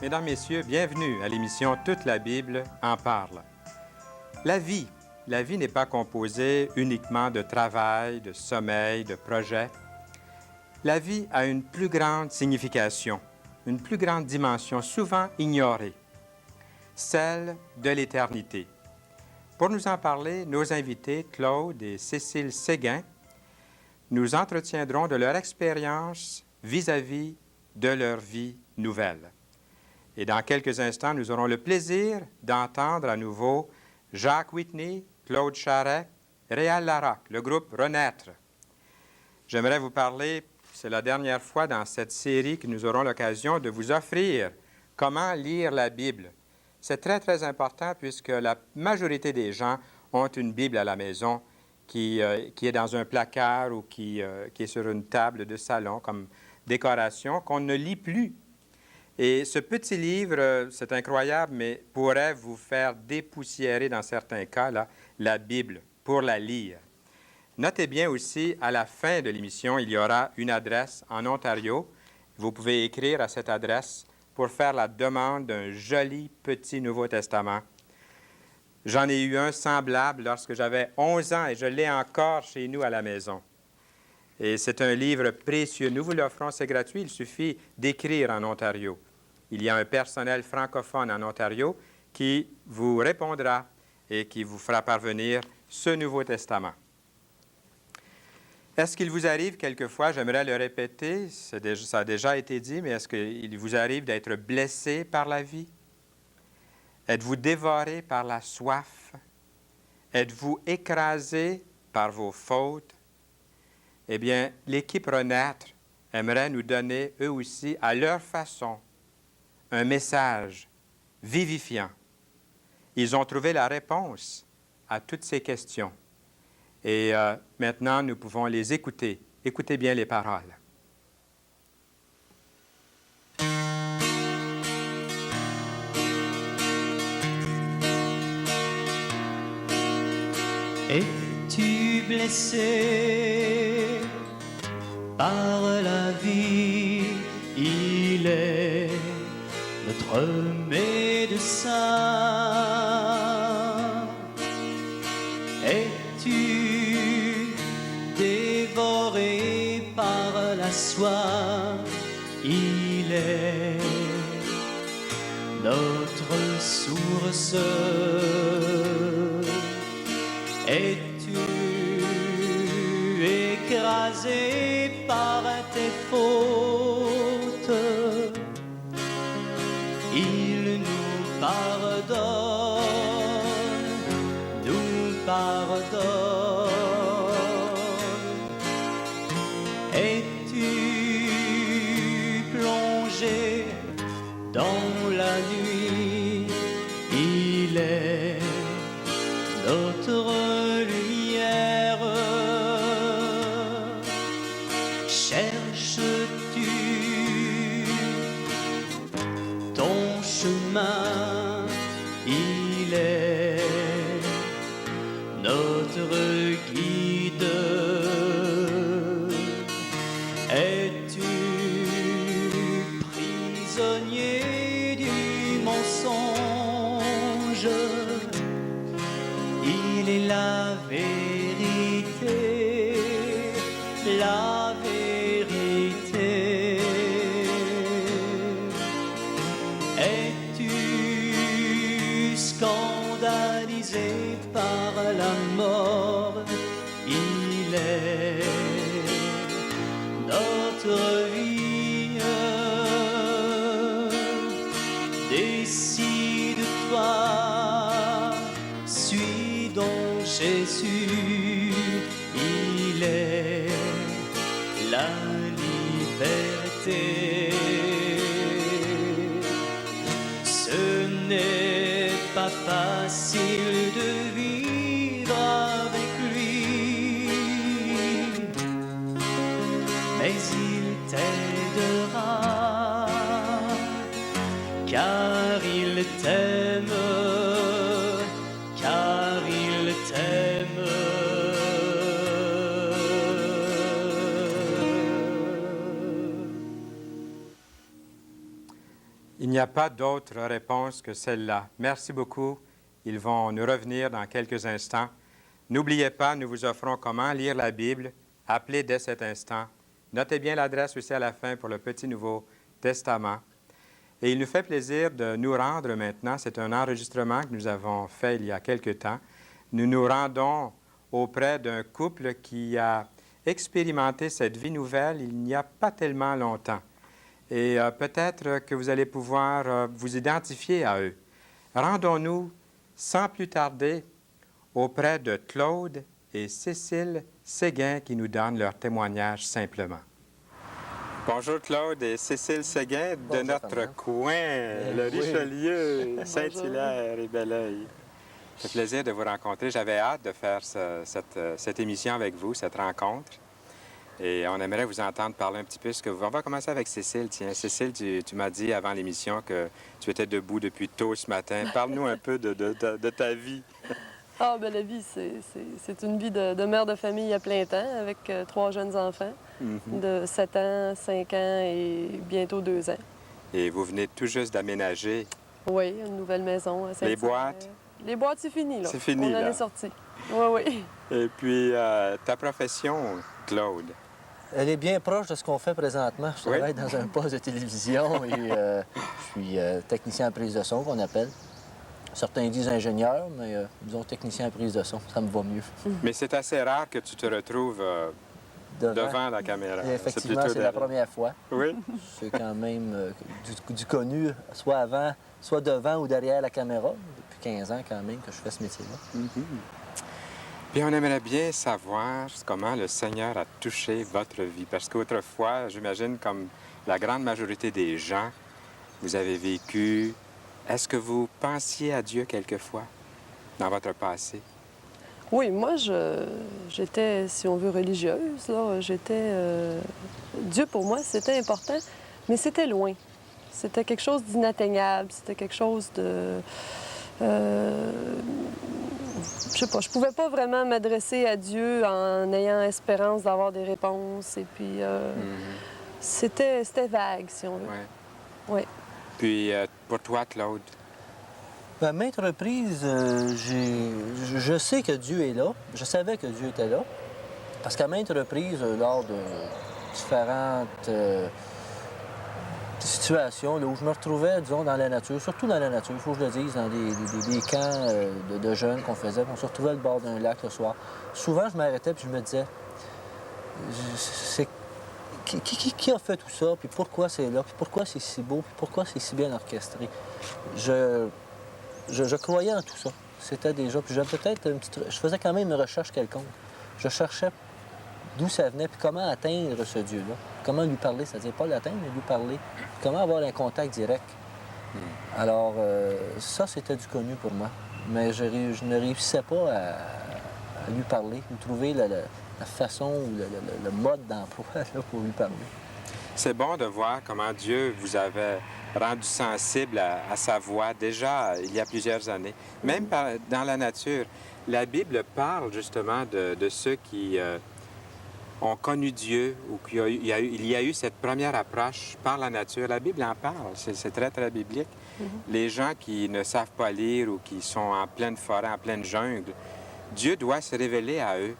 Mesdames, Messieurs, bienvenue à l'émission Toute la Bible en parle. La vie n'est pas composée uniquement de travail, de sommeil, de projets. La vie a une plus grande signification, une plus grande dimension souvent ignorée, celle de l'éternité. Pour nous en parler, nos invités, Claude et Cécile Séguin, nous entretiendrons de leur expérience vis-à-vis de leur vie nouvelle. Et dans quelques instants, nous aurons le plaisir d'entendre à nouveau Jacques Whitney, Claude Charret, Réal Larocque, le groupe Renaître. J'aimerais vous parler, c'est la dernière fois dans cette série que nous aurons l'occasion de vous offrir comment lire la Bible. C'est très, très important puisque la majorité des gens ont une Bible à la maison qui est dans un placard ou qui est sur une table de salon comme décoration, qu'on ne lit plus. Et ce petit livre, c'est incroyable, mais pourrait vous faire dépoussiérer dans certains cas la Bible pour la lire. Notez bien aussi, à la fin de l'émission, il y aura une adresse en Ontario. Vous pouvez écrire à cette adresse pour faire la demande d'un joli petit Nouveau Testament. J'en ai eu un semblable lorsque j'avais 11 ans et je l'ai encore chez nous à la maison. Et c'est un livre précieux. Nous vous l'offrons, c'est gratuit. Il suffit d'écrire en Ontario. Il y a un personnel francophone en Ontario qui vous répondra et qui vous fera parvenir ce Nouveau Testament. Est-ce qu'il vous arrive quelquefois, j'aimerais le répéter, ça a déjà été dit, mais est-ce qu'il vous arrive d'être blessé par la vie? Êtes-vous dévoré par la soif? Êtes-vous écrasé par vos fautes? Eh bien, l'équipe Renaître aimerait nous donner, eux aussi, à leur façon, un message vivifiant. Ils ont trouvé la réponse à toutes ces questions. Et maintenant, nous pouvons les écouter. Écoutez bien les paroles. Es-tu blessé par la vie? Il est notre médecin. Es-tu dévoré par la soif? Il est notre source. Es-tu écrasé par tes fautes? Il nous pardonne, nous pardonne. Es-tu plongé dans la nuit? Il est notre lumière. Cherches-tu ton chemin? Il est notre guide. Es-tu prisonnier du mensonge? Il est la vérité, la vérité. Es-tu scandalisé par la mort? Il est notre vie. Décide-toi, suis donc Jésus. Il est la liberté. Ce n'est pas facile de vivre avec lui, mais il t'aidera, car il t'aime, car il t'aime. Il n'y a pas d'autre réponse que celle-là. Merci beaucoup. Ils vont nous revenir dans quelques instants. N'oubliez pas, nous vous offrons comment lire la Bible. Appelez dès cet instant. Notez bien l'adresse aussi à la fin pour le Petit Nouveau Testament. Et il nous fait plaisir de nous rendre maintenant. C'est un enregistrement que nous avons fait il y a quelque temps. Nous nous rendons auprès d'un couple qui a expérimenté cette vie nouvelle il n'y a pas tellement longtemps. Et peut-être que vous allez pouvoir vous identifier à eux. Rendons-nous sans plus tarder auprès de Claude et Cécile Séguin qui nous donnent leur témoignage simplement. Bonjour Claude et Cécile Séguin de Bonjour, notre Fernand. coin, le Oui. Richelieu, Saint-Hilaire et Belleuil. C'est un plaisir de vous rencontrer. J'avais hâte de faire cette émission avec vous, cette rencontre. Et on aimerait vous entendre parler un petit peu. On va commencer avec Cécile. Tiens, Cécile, tu m'as dit avant l'émission que tu étais debout depuis tôt ce matin. Parle-nous un peu de ta vie. Ah, ben la vie, c'est une vie de mère de famille à plein temps avec 3 jeunes enfants de 7 ans, 5 ans et bientôt 2 ans. Et vous venez tout juste d'aménager. Oui, une nouvelle maison à Saint-Hilaire. Les boîtes? Les boîtes, c'est fini, là. C'est fini, On en là. est sorti. Oui, oui. Et puis, ta profession, Claude? Elle est bien proche de ce qu'on fait présentement. Je Oui. travaille dans un poste de télévision et je suis technicien en prise de son, qu'on appelle. Certains disent ingénieur, mais disons technicien en prise de son, ça me va mieux. Mais c'est assez rare que tu te retrouves devant la caméra. Et effectivement, plutôt c'est la derrière. première fois. Oui? C'est quand même du connu, soit avant, soit devant ou derrière la caméra. Depuis 15 ans quand même que je fais ce métier-là. Puis on aimerait bien savoir comment le Seigneur a touché votre vie. Parce qu'autrefois, j'imagine, comme la grande majorité des gens, vous avez vécu... Est-ce que vous pensiez à Dieu quelquefois dans votre passé? Oui, moi, j'étais, si on veut, religieuse, là. Dieu, pour moi, c'était important, mais c'était loin. C'était quelque chose d'inatteignable, c'était quelque chose de... je sais pas, je pouvais pas vraiment m'adresser à Dieu en ayant espérance d'avoir des réponses. Et puis, c'était vague, si on veut. Oui. Oui. Puis pour toi, Claude? À maintes reprises, je sais que Dieu est là. Je savais que Dieu était là. Parce qu'à maintes reprises, lors de différentes situations là, où je me retrouvais, disons, dans la nature, surtout dans la nature, il faut que je le dise, dans des camps de jeunes qu'on faisait. On se retrouvait au bord d'un lac le soir. Souvent, je m'arrêtais puis je me disais, qui a fait tout ça, puis pourquoi c'est là, puis pourquoi c'est si beau, puis pourquoi c'est si bien orchestré. Je croyais en tout ça. C'était déjà, puis j'avais peut-être je faisais quand même une recherche quelconque. Je cherchais d'où ça venait, puis comment atteindre ce Dieu-là. Comment lui parler, c'est-à-dire pas l'atteindre, mais lui parler. Puis comment avoir un contact direct. Alors, ça, c'était du connu pour moi. Mais je ne réussissais pas à lui parler, ou trouver la façon ou le mode d'emploi là, pour lui parler. C'est bon de voir comment Dieu vous avait rendu sensible à sa voix déjà il y a plusieurs années. Même dans la nature, la Bible parle justement de ceux qui ont connu Dieu ou il y a eu cette première approche par la nature. La Bible en parle, c'est très, très biblique. Les gens qui ne savent pas lire ou qui sont en pleine forêt, en pleine jungle, Dieu doit se révéler à eux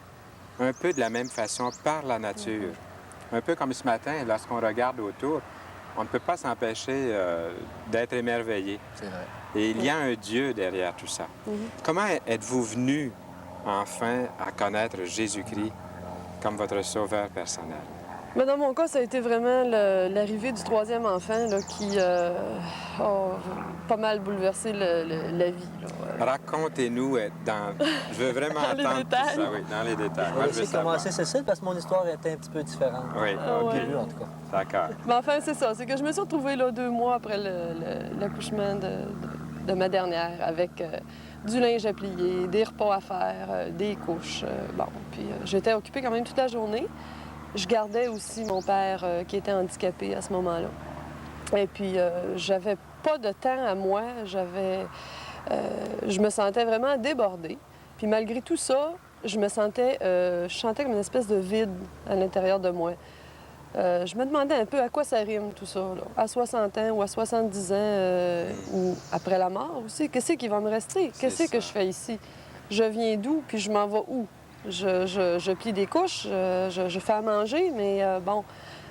un peu de la même façon par la nature. Un peu comme ce matin, lorsqu'on regarde autour, on ne peut pas s'empêcher d'être émerveillé. C'est vrai. Et il y a un Dieu derrière tout ça. Comment êtes-vous venu enfin à connaître Jésus-Christ comme votre sauveur personnel? Mais dans mon cas, ça a été vraiment l'arrivée du 3e enfant là, qui a pas mal bouleversé la vie. Là. Racontez-nous je veux vraiment Dans les entendre tout détails. ça, oui, dans les détails. On Moi, va je veux essayer de savoir. commencer, Cécile, parce que mon histoire était un petit peu différente. Oui, Au OK. ouais. début, en tout cas. D'accord. Mais enfin, c'est ça. C'est que je me suis retrouvée là 2 mois après l'accouchement de ma dernière avec du linge à plier, des repas à faire, des couches. Bon, puis j'étais occupée quand même toute la journée. Je gardais aussi mon père qui était handicapé à ce moment-là. Et puis, j'avais pas de temps à moi. Je me sentais vraiment débordée. Puis malgré tout ça, je sentais comme une espèce de vide à l'intérieur de moi. Je me demandais un peu à quoi ça rime tout ça, là. À 60 ans ou à 70 ans, ou après la mort aussi. Qu'est-ce qui va me rester? Qu'est-ce que je fais ici? Je viens d'où, puis je m'en vais où? Je plie des couches, je fais à manger, mais bon,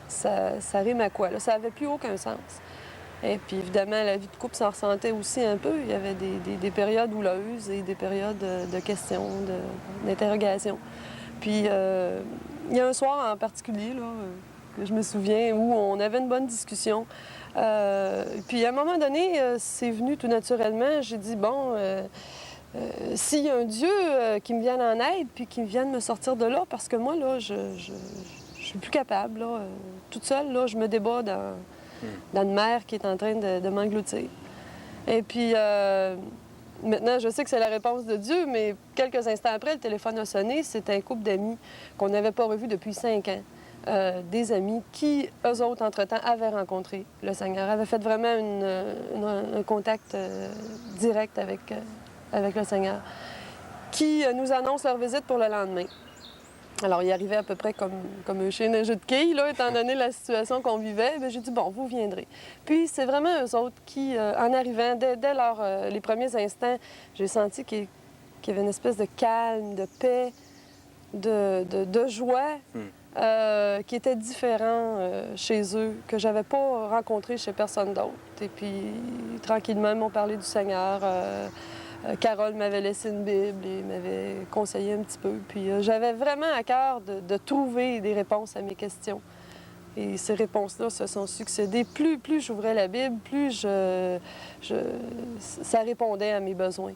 ça rime à quoi? Là? Ça n'avait plus aucun sens. Et puis évidemment, la vie de couple s'en ressentait aussi un peu. Il y avait des périodes houleuses et des périodes de questions, d'interrogations. Puis il y a un soir en particulier, là, que je me souviens, où on avait une bonne discussion. Puis à un moment donné, c'est venu tout naturellement. J'ai dit, bon, s'il y a un Dieu qui me vienne en aide, puis qui vienne me sortir de là, parce que moi, là, je suis plus capable, là. Toute seule, là, je me débats dans une mer qui est en train de m'engloutir. Et puis, maintenant, je sais que c'est la réponse de Dieu, mais quelques instants après, le téléphone a sonné. C'était un couple d'amis qu'on n'avait pas revu depuis 5 ans. Des amis qui, eux autres, entre-temps, avaient rencontré le Seigneur, avaient fait vraiment un contact direct avec le Seigneur, qui nous annoncent leur visite pour le lendemain. Alors, il arrivait à peu près comme un chien d'un jeu de quilles, là, étant donné la situation qu'on vivait. Bien, j'ai dit, bon, vous viendrez. Puis, c'est vraiment eux autres qui, en arrivant, dès les premiers instants, j'ai senti qu'il y avait une espèce de calme, de paix, de joie qui était différent chez eux, que j'avais pas rencontré chez personne d'autre. Et puis, tranquillement, ils m'ont parlé du Seigneur. Carole m'avait laissé une Bible et m'avait conseillé un petit peu. Puis j'avais vraiment à cœur de trouver des réponses à mes questions. Et ces réponses-là se sont succédées. Plus j'ouvrais la Bible, plus ça répondait à mes besoins.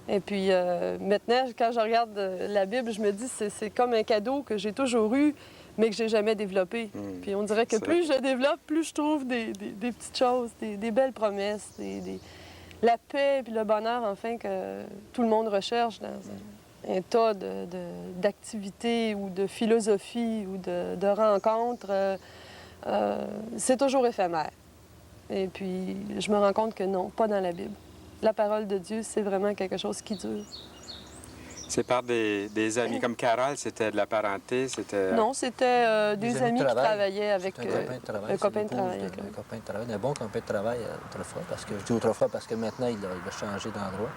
Et puis maintenant, quand je regarde la Bible, je me dis que c'est comme un cadeau que j'ai toujours eu, mais que j'ai jamais développé. Puis on dirait que plus je développe, plus je trouve des petites choses, des belles promesses, la paix et le bonheur, enfin, que tout le monde recherche dans un tas d'activités ou de philosophies ou de rencontres. C'est toujours éphémère. Et puis, je me rends compte que non, pas dans la Bible. La parole de Dieu, c'est vraiment quelque chose qui dure. C'est par des amis comme Carole, c'était de la parenté, c'était... Non, c'était des amis qui travaillaient avec un copain de travail. un copain de travail. Un copain de travail, un bon copain de travail autrefois, parce que je dis autrefois parce que maintenant, il a changé d'endroit.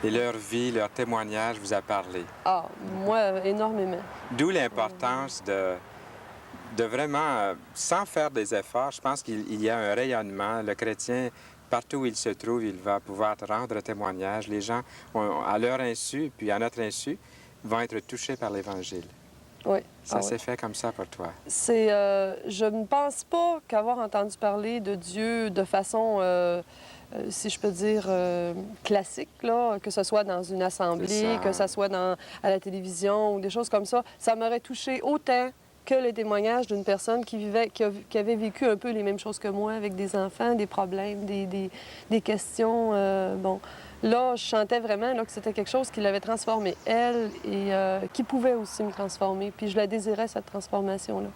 Et leur vie, leur témoignage vous a parlé. Ah, moi, énormément. D'où l'importance de vraiment, sans faire des efforts, je pense qu'il y a un rayonnement. Le chrétien, partout où il se trouve, il va pouvoir rendre témoignage. Les gens, à leur insu, puis à notre insu, vont être touchés par l'Évangile. Oui. Ça s'est fait comme ça pour toi? Je ne pense pas qu'avoir entendu parler de Dieu de façon, si je peux dire, classique, là, que ce soit dans une assemblée, que ce soit à la télévision ou des choses comme ça m'aurait touché autant que les témoignages d'une personne qui avait vécu un peu les mêmes choses que moi, avec des enfants, des problèmes, des questions. Bon, là, je sentais vraiment là, que c'était quelque chose qui l'avait transformée, elle, et qui pouvait aussi me transformer. Puis je la désirais, cette transformation-là.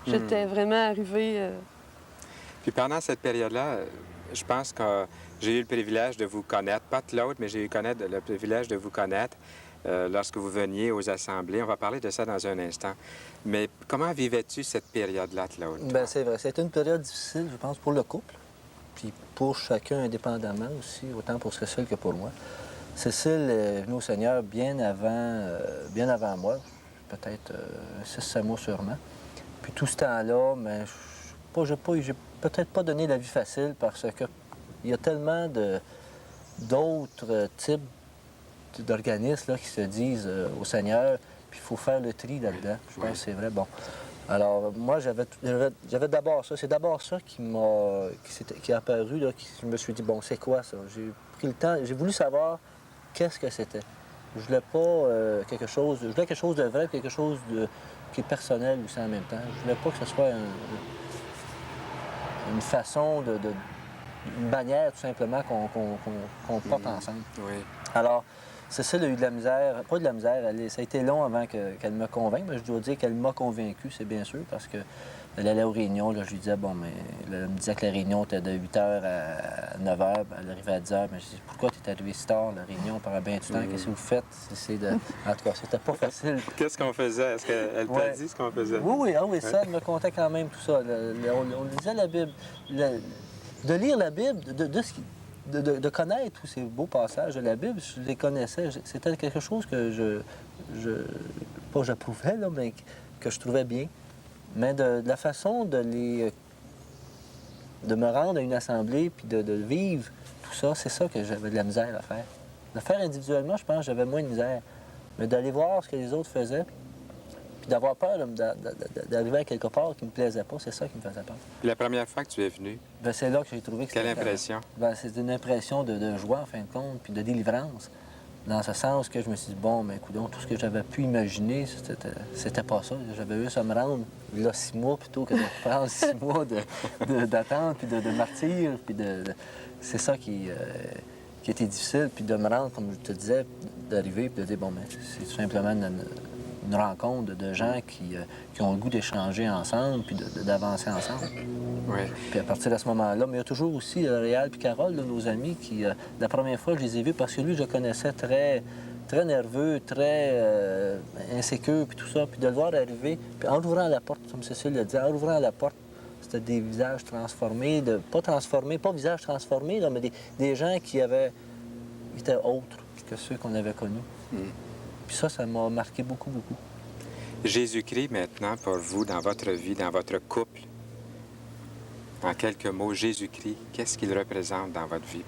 J'étais vraiment arrivée... Puis pendant cette période-là, je pense que j'ai eu le privilège de vous connaître, pas Claude, mais j'ai eu le privilège de vous connaître lorsque vous veniez aux assemblées. On va parler de ça dans un instant. Mais comment vivais-tu cette période-là, Claude? Bien, c'est vrai. C'était une période difficile, je pense, pour le couple, puis pour chacun indépendamment aussi, autant pour Cécile que pour moi. Cécile est venue au Seigneur bien avant moi, peut-être 6-7 mois sûrement. Puis tout ce temps-là, mais j'ai peut-être pas donné la vie facile parce que il y a tellement d'autres types d'organismes là, qui se disent au Seigneur, puis il faut faire le tri là-dedans. Je pense que c'est vrai. Bon. Alors, moi, j'avais d'abord ça. C'est d'abord ça qui est apparu, là, je me suis dit, bon, c'est quoi ça? J'ai pris le temps, j'ai voulu savoir qu'est-ce que c'était. Je voulais pas quelque chose de vrai, quelque chose qui est personnel aussi en même temps. Je voulais pas que ce soit une façon une manière tout simplement qu'on porte ensemble. Oui. Alors, Cécile a eu de la misère, pas de la misère, ça a été long avant qu'elle me convainque, mais je dois dire qu'elle m'a convaincu, c'est bien sûr, parce qu'elle allait aux réunions, là, je lui disais, bon, mais elle me disait que la réunion était de 8 h à 9 h, elle arrivait à 10 h, mais je dis, pourquoi tu es arrivé si tard, la réunion, pendant bien du temps, qu'est-ce que vous faites? En tout cas, c'était pas facile. Qu'est-ce qu'on faisait? Est-ce qu'elle t'a Ouais. dit ce qu'on faisait? Oui, ça, elle me contait quand même tout ça. On lisait la Bible. De lire la Bible, de connaître tous ces beaux passages de la Bible, je les connaissais. C'était quelque chose que pas j'approuvais, là, mais que je trouvais bien. Mais de la façon de me rendre à une assemblée puis de vivre tout ça, c'est ça que j'avais de la misère à faire. De faire individuellement, je pense que j'avais moins de misère. Mais d'aller voir ce que les autres faisaient, puis d'avoir peur d'arriver à quelque part qui ne me plaisait pas, c'est ça qui me faisait peur. Puis la première fois que tu es venu, Ben, c'est là que j'ai trouvé que quelle c'était... impression? Ben, c'est une impression de joie, en fin de compte, puis de délivrance. Dans ce sens que je me suis dit, bon, ben, écoute, tout ce que j'avais pu imaginer, c'était pas ça. J'avais eu à me rendre là 6 mois plutôt que de prendre 6 mois d'attente, puis de martyr, puis c'est ça qui était difficile, puis de me rendre, comme je te disais, d'arriver, puis de dire, bon, ben, c'est tout simplement une rencontre de gens qui ont le goût d'échanger ensemble, puis d'avancer ensemble. Oui. Puis à partir de ce moment-là, mais il y a toujours aussi Réal et Carole, là, nos amis, qui, la première fois, je les ai vus parce que lui, je le connaissais très, très nerveux, très insécure, puis tout ça. Puis de le voir arriver, puis en ouvrant la porte, comme Cécile le dit, en ouvrant la porte, c'était des visages transformés, pas visages transformés, là, mais des gens qui étaient autres que ceux qu'on avait connus. Puis ça m'a marqué beaucoup, beaucoup. Jésus-Christ, maintenant, pour vous, dans votre vie, dans votre couple, en quelques mots, Jésus-Christ, qu'est-ce qu'il représente dans votre vie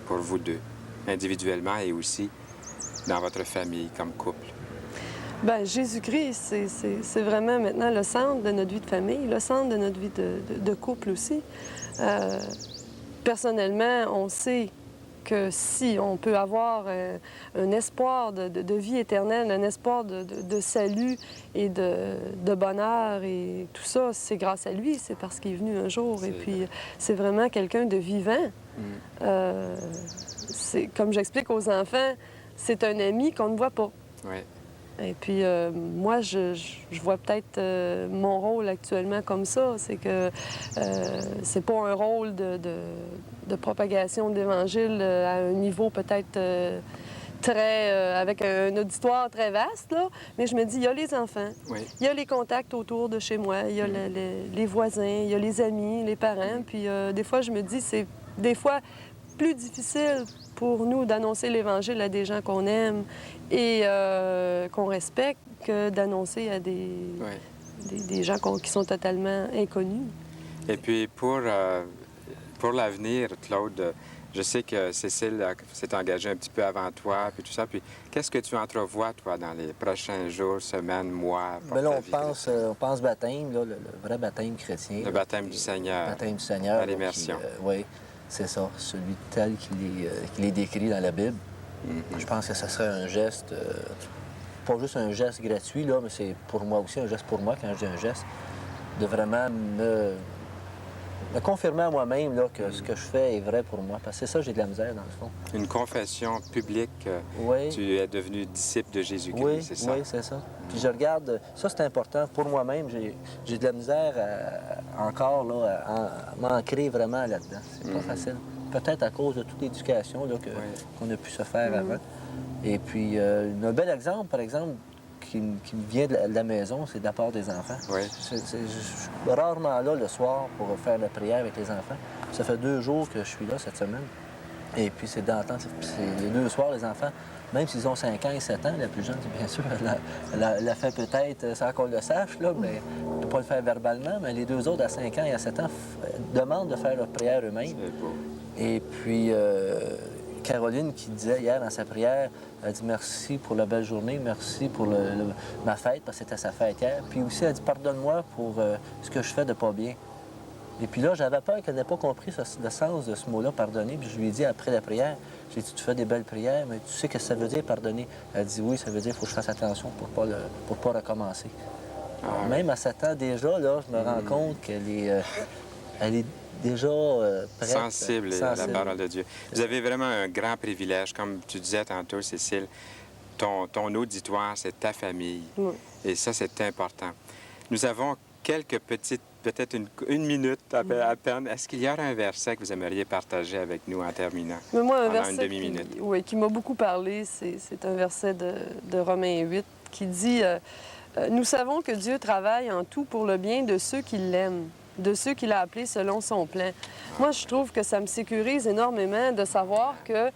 pour vous deux, individuellement et aussi dans votre famille comme couple? Bien, Jésus-Christ, c'est vraiment maintenant le centre de notre vie de famille, le centre de notre vie de couple aussi. Personnellement, on sait que si on peut avoir un espoir de vie éternelle, un espoir de salut et de bonheur et tout ça, c'est grâce à lui, c'est parce qu'il est venu un jour. Et puis, c'est vraiment quelqu'un de vivant. Comme j'explique aux enfants, c'est un ami qu'on ne voit pas. Oui. Et puis, moi, je vois peut-être mon rôle actuellement comme ça. C'est que c'est pas un rôle de propagation de l'Évangile à un niveau peut-être avec un auditoire très vaste, là. Mais je me dis, il y a les enfants, il y a les contacts autour de chez moi, il y a les voisins, il y a les amis, les parents. Puis des fois, je me dis, c'est des fois plus difficile pour nous d'annoncer l'Évangile à des gens qu'on aime et qu'on respecte que d'annoncer à des gens qui sont totalement inconnus. Et puis, pour l'avenir, Claude, je sais que Cécile s'est engagée un petit peu avant toi, puis tout ça. Puis, qu'est-ce que tu entrevois, toi, dans les prochains jours, semaines, mois, pour Bien là, ta vie on pense baptême, là, le vrai baptême chrétien. Le baptême du Seigneur. Le baptême du Seigneur. À l'immersion. Oui, c'est ça, celui tel qu'il est décrit dans la Bible. Je pense que ce serait un geste, pas juste un geste gratuit, là, mais c'est pour moi aussi un geste pour moi, quand je dis un geste, de vraiment me confirmer à moi-même là, que ce que je fais est vrai pour moi. Parce que c'est ça, j'ai de la misère, dans le fond. Une confession publique que tu es devenu disciple de Jésus-Christ, c'est ça? Oui, c'est ça. Puis je regarde, ça c'est important pour moi-même. J'ai de la misère encore là, à m'ancrer vraiment là-dedans. C'est pas facile. Peut-être à cause de toute l'éducation là, qu'on a pu se faire avant. Et puis, un bel exemple, par exemple, qui me vient de la maison, c'est de la part des enfants. Oui. Je suis rarement là le soir pour faire la prière avec les enfants. Ça fait 2 jours que je suis là cette semaine. Et puis, c'est d'entendre, les 2 soirs, les enfants, même s'ils ont 5 ans et 7 ans, la plus jeune, bien sûr, elle l'a fait peut-être sans qu'on le sache, là, mais on ne peut pas le faire verbalement, mais les 2 autres, à 5 ans et à 7 ans, demandent de faire leur prière eux-mêmes. C'est beau. Et puis, Caroline qui disait hier dans sa prière, elle dit merci pour la belle journée, merci pour ma fête, parce que c'était sa fête hier. Puis aussi, elle dit pardonne-moi pour ce que je fais de pas bien. Et puis là, j'avais peur qu'elle n'ait pas compris le sens de ce mot-là, pardonner. Puis je lui ai dit après la prière, j'ai dit tu fais des belles prières, mais tu sais ce que ça veut dire pardonner? Elle dit oui, ça veut dire qu'il faut que je fasse attention pour pas recommencer. Alors, même à 7 ans déjà, là, je me rends compte qu'elle est déjà prête. Sensible à la parole de Dieu. Vous avez vraiment un grand privilège. Comme tu disais tantôt, Cécile, ton auditoire, c'est ta famille. Oui. Et ça, c'est important. Nous avons quelques petites, peut-être une minute à peine. Est-ce qu'il y a un verset que vous aimeriez partager avec nous en terminant? Mais moi, un Pendant verset une demi-minute. qui m'a beaucoup parlé, c'est un verset de Romains 8 qui dit Nous savons que Dieu travaille en tout pour le bien de ceux qui l'aiment, de ceux qu'il a appelés selon son plan. Moi, je trouve que ça me sécurise énormément de savoir que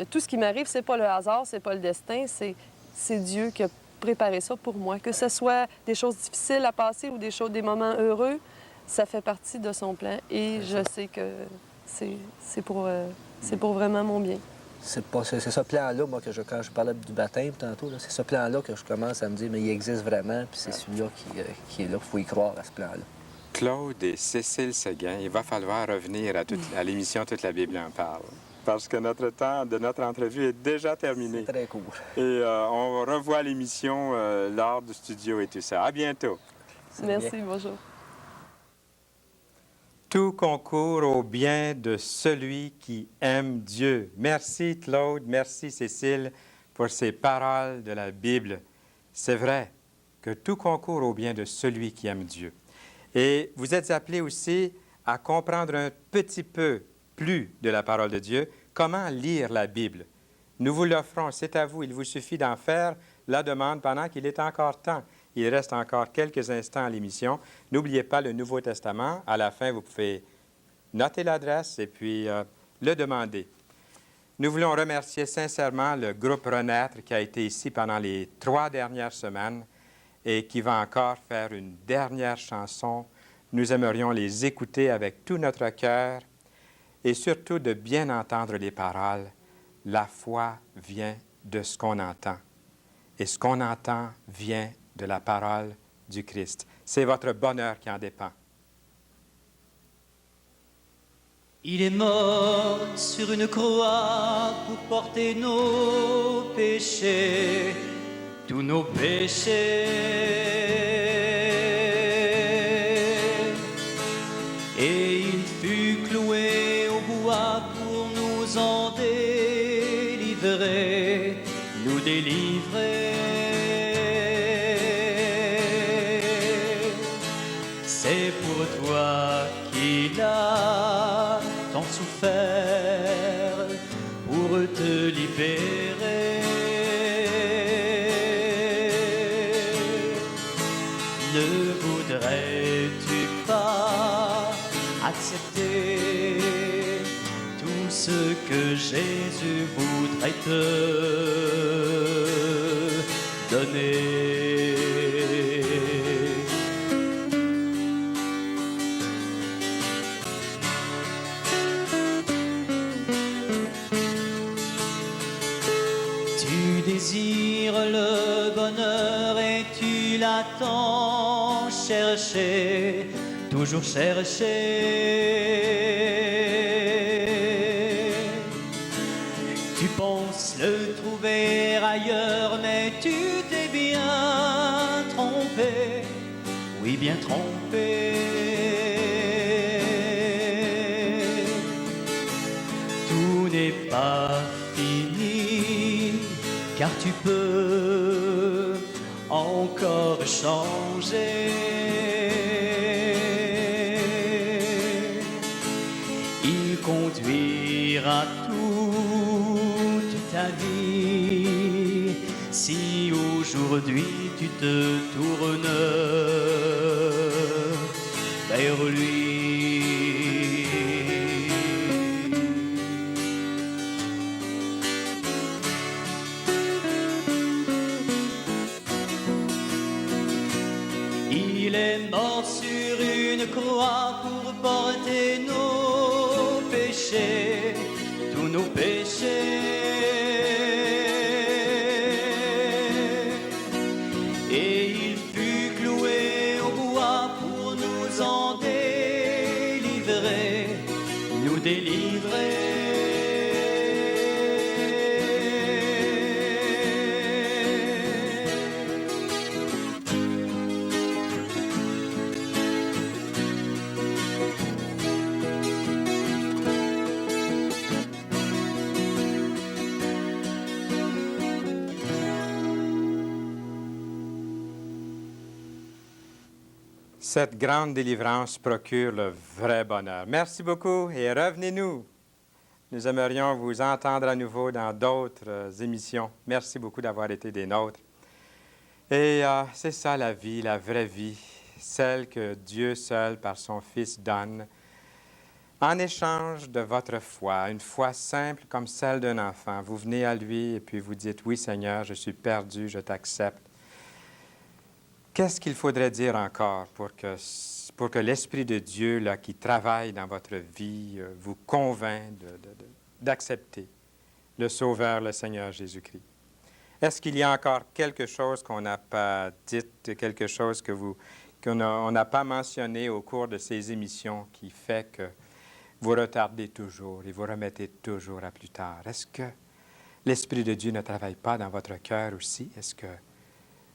tout ce qui m'arrive, c'est pas le hasard, c'est pas le destin, c'est Dieu qui a préparé ça pour moi. Que ce soit des choses difficiles à passer ou des moments heureux, ça fait partie de son plan et je sais que c'est pour vraiment mon bien. C'est ce plan-là, moi, quand je parlais du baptême tantôt, c'est ce plan-là que je commence à me dire, mais il existe vraiment, puis c'est celui-là qui est là. Il faut y croire à ce plan-là. Claude et Cécile Séguin, il va falloir revenir à l'émission Toute la Bible en parle. Parce que notre temps de notre entrevue est déjà terminé. C'est très court. Et on revoit l'émission lors du studio et tout ça. À bientôt. Merci, bien. bonjour. Tout concourt au bien de celui qui aime Dieu. Merci Claude, merci Cécile pour ces paroles de la Bible. C'est vrai que tout concourt au bien de celui qui aime Dieu. Et vous êtes appelés aussi à comprendre un petit peu plus de la parole de Dieu, comment lire la Bible. Nous vous l'offrons, c'est à vous. Il vous suffit d'en faire la demande pendant qu'il est encore temps. Il reste encore quelques instants à l'émission. N'oubliez pas le Nouveau Testament. À la fin, vous pouvez noter l'adresse et puis le demander. Nous voulons remercier sincèrement le groupe Renaître qui a été ici pendant les 3 dernières semaines et qui va encore faire une dernière chanson. Nous aimerions les écouter avec tout notre cœur et surtout de bien entendre les paroles. La foi vient de ce qu'on entend. Et ce qu'on entend vient de la parole du Christ. C'est votre bonheur qui en dépend. Il est mort sur une croix pour porter nos péchés, tous nos péchés. Et il fut cloué au bois pour nous en délivrer, nous délivrer. C'est pour toi qu'il a tant souffert pour te libérer. Ne voudrais-tu pas accepter tout ce que Jésus voudrait te donner? Désire le bonheur et tu l'attends chercher, toujours chercher. Tu penses le trouver ailleurs, mais tu t'es bien trompé, oui bien trompé. Tout n'est pas fini, car tu peux encore changer. Il conduira toute ta vie si aujourd'hui tu te tournes vers lui. Il est mort sur une croix pour porter nos péchés, tous nos péchés. Et il fut cloué au bois pour nous en délivrer, nous délivrer. Cette grande délivrance procure le vrai bonheur. Merci beaucoup et revenez-nous. Nous aimerions vous entendre à nouveau dans d'autres émissions. Merci beaucoup d'avoir été des nôtres. Et c'est ça la vie, la vraie vie, celle que Dieu seul par son Fils donne en échange de votre foi, une foi simple comme celle d'un enfant. Vous venez à lui et puis vous dites, « Oui Seigneur, je suis perdu, je t'accepte. » Qu'est-ce qu'il faudrait dire encore pour que l'Esprit de Dieu là, qui travaille dans votre vie vous convainc d'accepter le Sauveur, le Seigneur Jésus-Christ? Est-ce qu'il y a encore quelque chose qu'on n'a pas dit, quelque chose qu'on n'a pas mentionné au cours de ces émissions qui fait que vous retardez toujours et vous remettez toujours à plus tard? Est-ce que l'Esprit de Dieu ne travaille pas dans votre cœur aussi? Est-ce que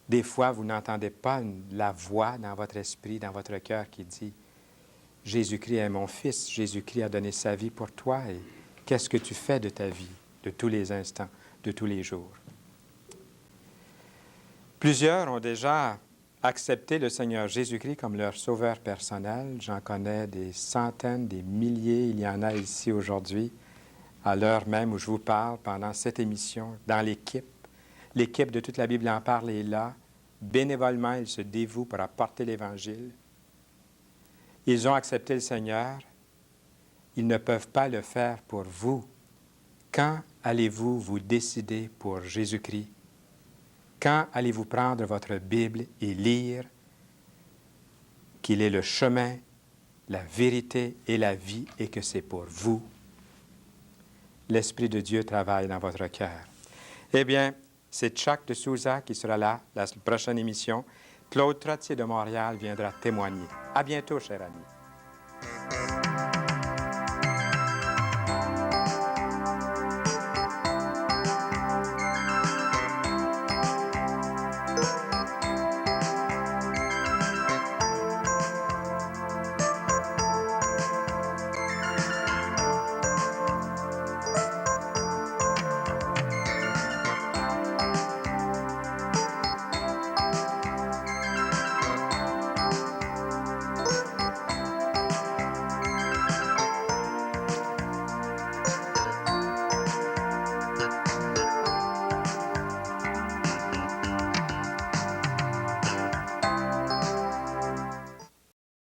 des fois, vous n'entendez pas la voix dans votre esprit, dans votre cœur qui dit « Jésus-Christ est mon Fils, Jésus-Christ a donné sa vie pour toi et qu'est-ce que tu fais de ta vie, de tous les instants, de tous les jours? » Plusieurs ont déjà accepté le Seigneur Jésus-Christ comme leur sauveur personnel. J'en connais des centaines, des milliers. Il y en a ici aujourd'hui, à l'heure même où je vous parle, pendant cette émission, dans l'équipe. L'équipe de toute la Bible en parle est là. Bénévolement, ils se dévouent pour apporter l'Évangile. Ils ont accepté le Seigneur. Ils ne peuvent pas le faire pour vous. Quand allez-vous vous décider pour Jésus-Christ? Quand allez-vous prendre votre Bible et lire qu'il est le chemin, la vérité et la vie et que c'est pour vous? L'Esprit de Dieu travaille dans votre cœur. Eh bien, c'est Chuck de Souza qui sera là la prochaine émission. Claude Trottier de Montréal viendra témoigner. À bientôt, chers amis.